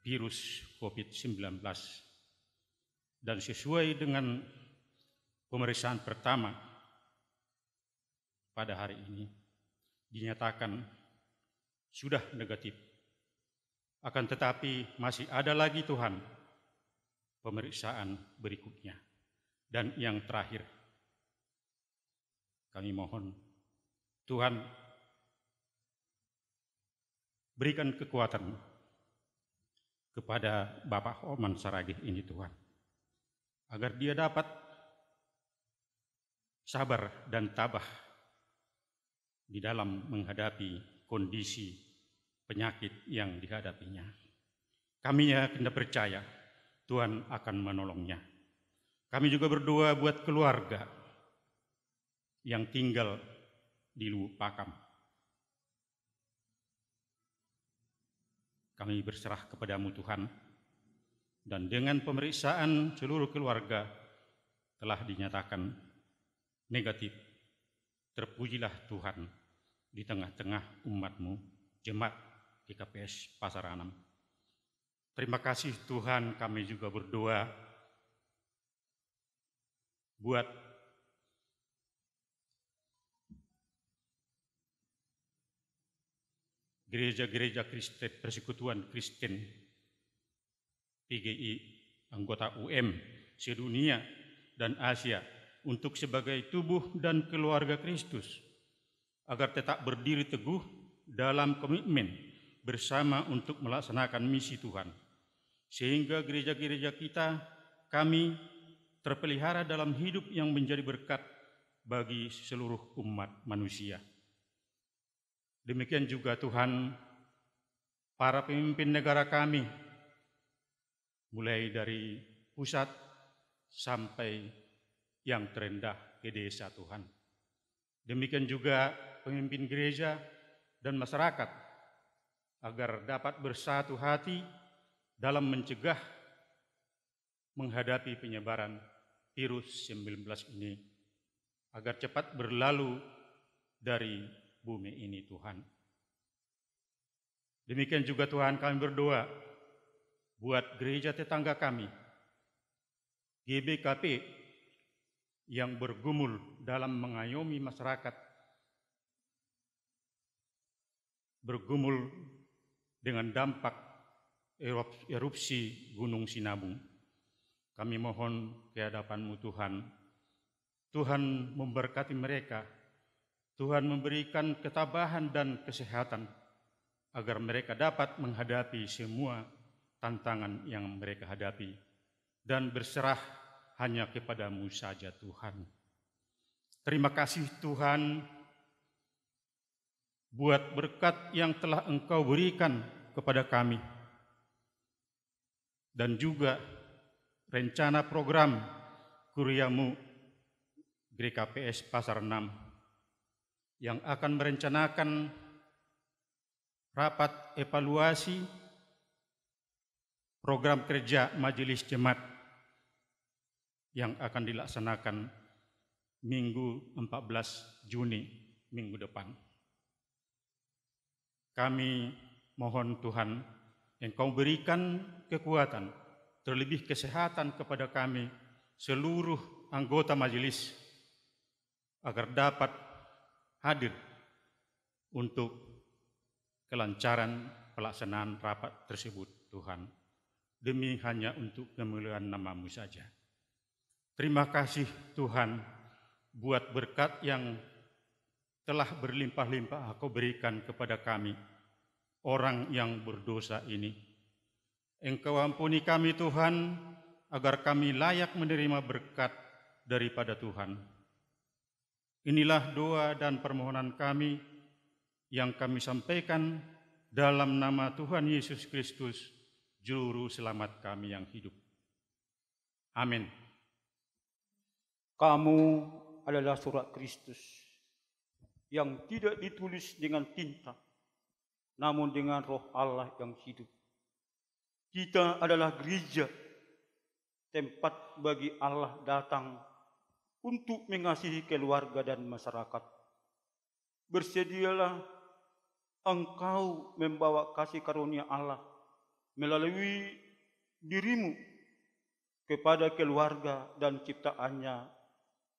[SPEAKER 7] virus COVID-19. Dan sesuai dengan pemeriksaan pertama pada hari ini, dinyatakan sudah negatif. Akan tetapi masih ada lagi Tuhan pemeriksaan berikutnya. Dan yang terakhir, kami mohon Tuhan berikan kekuatan kepada Bapak Hotman Saragi ini Tuhan, agar dia dapat sabar dan tabah di dalam menghadapi kondisi penyakit yang dihadapinya. Kami yakin dan percaya Tuhan akan menolongnya. Kami juga berdoa buat keluarga yang tinggal di Lubuk Pakam. Kami berserah kepadamu Tuhan, dan dengan pemeriksaan seluruh keluarga telah dinyatakan negatif. Terpujilah Tuhan di tengah-tengah umat-Mu, jemaat GKPS Pasar Anam. Terima kasih Tuhan, kami juga berdoa buat gereja-gereja Kristen, Persekutuan Kristen PGI, anggota UM sedunia dan Asia, untuk sebagai tubuh dan keluarga Kristus, agar tetap berdiri teguh dalam komitmen bersama untuk melaksanakan misi Tuhan, sehingga gereja-gereja kita, kami terpelihara dalam hidup yang menjadi berkat bagi seluruh umat manusia. Demikian juga Tuhan, para pemimpin negara kami, mulai dari pusat sampai yang terendah ke desa Tuhan. Demikian juga pemimpin gereja dan masyarakat, agar dapat bersatu hati dalam mencegah menghadapi penyebaran virus 19 ini, agar cepat berlalu dari bumi ini Tuhan. Demikian juga Tuhan, kami berdoa buat gereja tetangga kami, GBKP, yang bergumul dalam mengayomi masyarakat, bergumul dengan dampak erupsi Gunung Sinabung. Kami mohon kehadapan-Mu Tuhan. Tuhan memberkati mereka. Tuhan memberikan ketabahan dan kesehatan, agar mereka dapat menghadapi semua tantangan yang mereka hadapi, dan berserah hanya kepada-Mu saja Tuhan. Terima kasih Tuhan, buat berkat yang telah Engkau berikan kepada kami, dan juga rencana program Kuriamu Gereja PS Pasar 6 yang akan merencanakan rapat evaluasi program kerja Majelis Jemaat yang akan dilaksanakan Minggu 14 Juni minggu depan. Kami mohon Tuhan, Engkau berikan kekuatan, terlebih kesehatan kepada kami seluruh anggota majelis, agar dapat hadir untuk kelancaran pelaksanaan rapat tersebut, Tuhan, demi hanya untuk kemuliaan nama-Mu saja. Terima kasih Tuhan buat berkat yang telah berlimpah-limpah Engkau berikan kepada kami, orang yang berdosa ini. Engkau ampuni kami Tuhan, agar kami layak menerima berkat daripada Tuhan. Inilah doa dan permohonan kami yang kami sampaikan dalam nama Tuhan Yesus Kristus, Juru Selamat kami yang hidup. Amin.
[SPEAKER 5] Kamu adalah surat Kristus yang tidak ditulis dengan tinta, namun dengan Roh Allah yang hidup. Kita adalah gereja, tempat bagi Allah datang untuk mengasihi keluarga dan masyarakat. Bersedialah engkau membawa kasih karunia Allah melalui dirimu kepada keluarga dan ciptaannya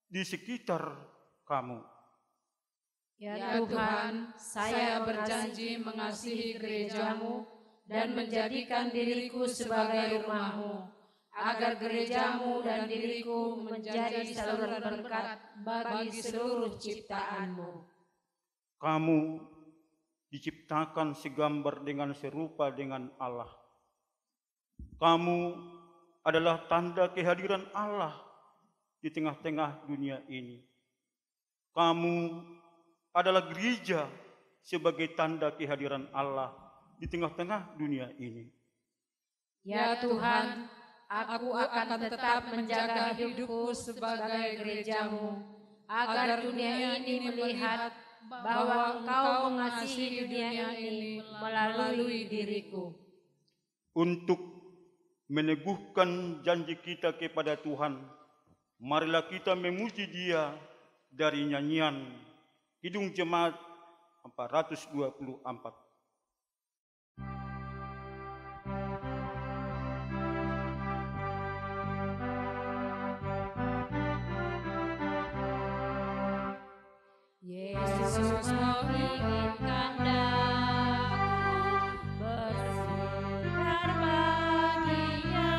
[SPEAKER 5] di sekitar kamu.
[SPEAKER 1] Ya Tuhan, saya berjanji mengasihi gerejamu dan menjadikan diriku sebagai rumahmu, agar gerejamu dan diriku menjadi saluran berkat bagi seluruh ciptaanmu.
[SPEAKER 5] Kamu diciptakan segambar dengan serupa dengan Allah. Kamu adalah tanda kehadiran Allah di tengah-tengah dunia ini. Kamu adalah gereja sebagai tanda kehadiran Allah di tengah-tengah dunia ini.
[SPEAKER 1] Ya Tuhan, aku akan tetap menjaga hidupku sebagai gerejamu, agar dunia ini melihat bahwa Engkau mengasihi dunia ini melalui diriku.
[SPEAKER 5] Untuk meneguhkan janji kita kepada Tuhan, marilah kita memuji Dia dari nyanyian Kidung Jemaat 424.
[SPEAKER 1] Yesus menginginkan daku bersinar baginya,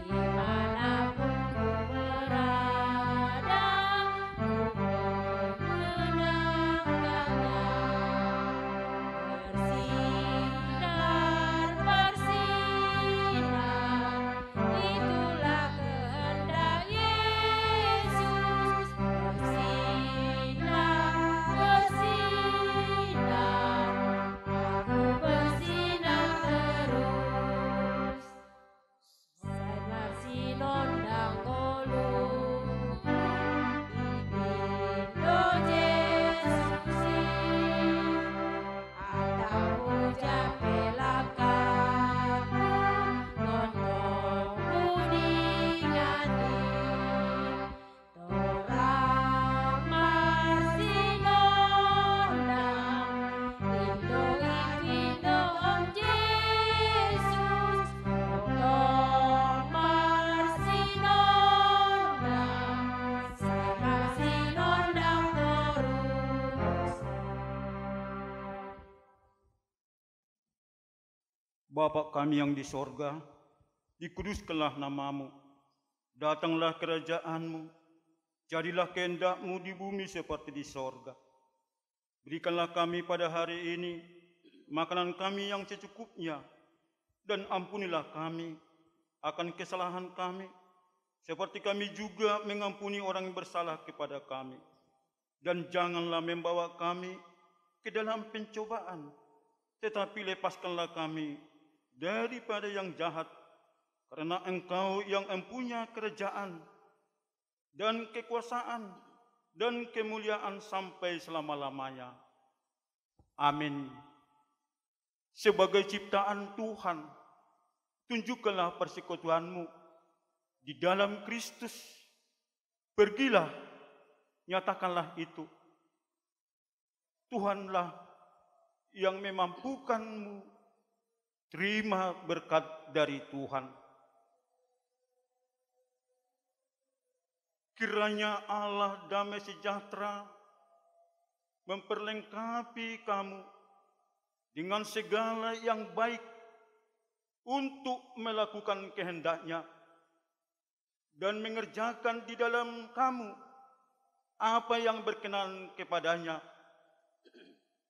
[SPEAKER 1] dimanapun ku berada, ku mengenangkannya. Bersinar, bersinar, itulah kehendak Yesus.
[SPEAKER 5] Bapa kami yang di sorga, dikuduskanlah namamu, datanglah kerajaanmu, jadilah kehendak-Mu di bumi seperti di sorga. Berikanlah kami pada hari ini makanan kami yang secukupnya, dan ampunilah kami akan kesalahan kami, seperti kami juga mengampuni orang yang bersalah kepada kami. Dan janganlah membawa kami ke dalam pencobaan, tetapi lepaskanlah kami daripada yang jahat, karena Engkau yang mempunyai kerajaan dan kekuasaan dan kemuliaan sampai selama-lamanya. Amin. Sebagai ciptaan Tuhan, tunjukkanlah persekutuanmu di dalam Kristus. Pergilah, nyatakanlah itu. Tuhanlah yang memampukanmu. Terima berkat dari Tuhan. Kiranya Allah damai sejahtera memperlengkapi kamu dengan segala yang baik untuk melakukan kehendak-Nya dan mengerjakan di dalam kamu apa yang berkenan kepadanya.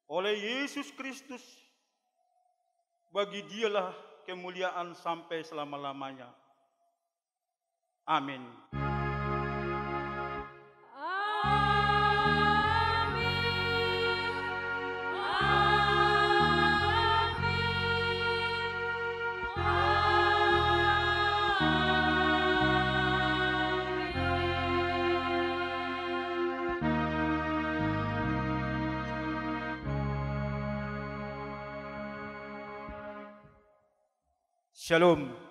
[SPEAKER 5] Oleh Yesus Kristus, bagi Dialah kemuliaan sampai selama-lamanya. Amin. Shalom.